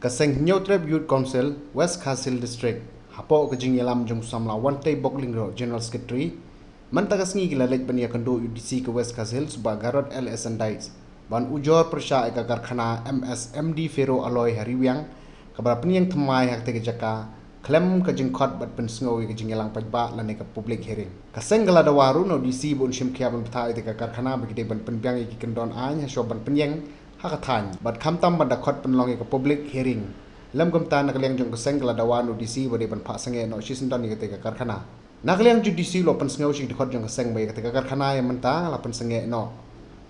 Kaseng Nyotrep Youth Council, West Khasil District, Hapo Kajing Yalam Jung Samla Wante Boklingro, General Secretary, Mantagasngi Gilalek Bania Kando UDC ke West Khasil Subah Garot LS Andais, Ban Ujor Persya Eka Karkhana MSMD Fero Aloy Hariwiang, Kabar Penyang Temai Hak Tege Jaka, Klem Kajing Kot Bat Pensngowi Kajing Yalang Pajba Lane Ka Public Hearing. Kaseng Galada Waru no DC Bon Shim Kia Ban Peta Eka Karkhana Begide Ban Penbiang Iki Kendon Any Hasyo Ban Penyang Hakatan, bat kamtam pada kot penlongi ke public hearing. Lem kamta nakaliang jong keseng keladawan udisi bade ban pak senge no sisendon ni ketika karkhana. Nakaliang judisi lo pen senge usik di kot jong keseng bay ketika karkhana yang mentang la pen senge no.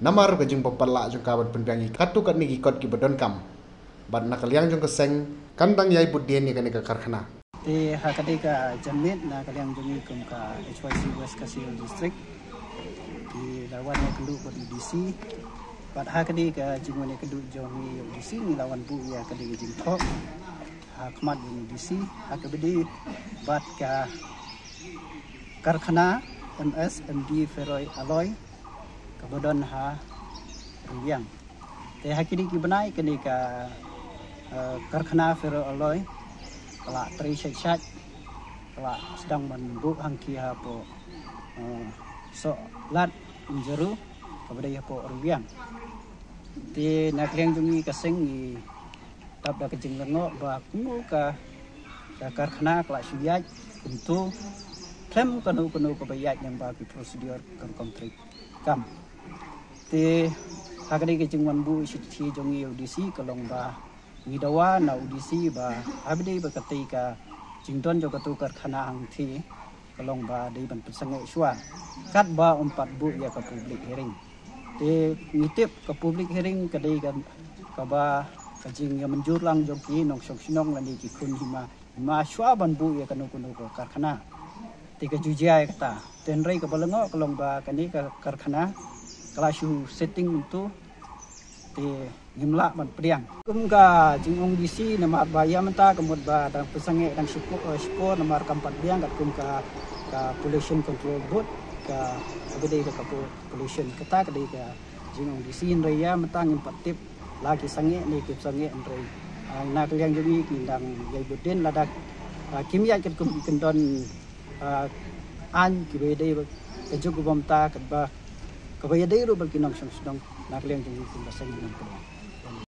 Namar ke jeng pepala jong kawan penbiangi katu kat ni kot ki badon kam. Bat nakaliang jong keseng kandang yai budien ni ketika karkhana. Di hakadika jamit nakaliang jong kum ka HYC West Khasil District di lawan yang kedua buat udisi. Bat hakadi ka jingone kedu jongi di sini lawan bu ya kadi jing thok hakmat di DC hakabedi bat ka karkhana MSMD Feroy Aloy kabodon ha riang te hakidi ki benai kadi ka karkhana Feroy Aloy kala tri syat kala sedang menbuk hangki ha po so lat jeru kabodai ha po riang di nakliang jungi kaseng ni tabda kejing lengo ba kungu ka karkhana kelas suyat untuk klem kanu kebayat yang bagi prosedur kontrak kam di hakadi kejing manbu si jungi audisi kalong ba ngidawa na audisi ba abdi ba ketika jingdon jo katu karkhana ang thi kalong ba di ban pesangai suan kat ba 4 bu ya ke public hearing di ngitip ke public hearing kadai kan kaba kajing yang menjurlang joki nong sok sinong lani ki kun hima swaban bu ya kanu ko karkhana tiga jujia kata tenrei ke balengo kelong ba kani ke karkhana kelasyu setting itu di ngimla ban priang kumga jingong disi nama baya menta kemud ba dan pesange dan sipo nomor kampat biang kat kumka ka pollution control board ka gede ka pollution kata gede ka jingong disin raya metang impatip lagi sange ni kip sange andrei nak yang jadi kindang yai budin ladak kimia ket kendon an kibede ke jugu bomta ka ba ka bayade ro ba kinong sedang nak yang jadi kindang sange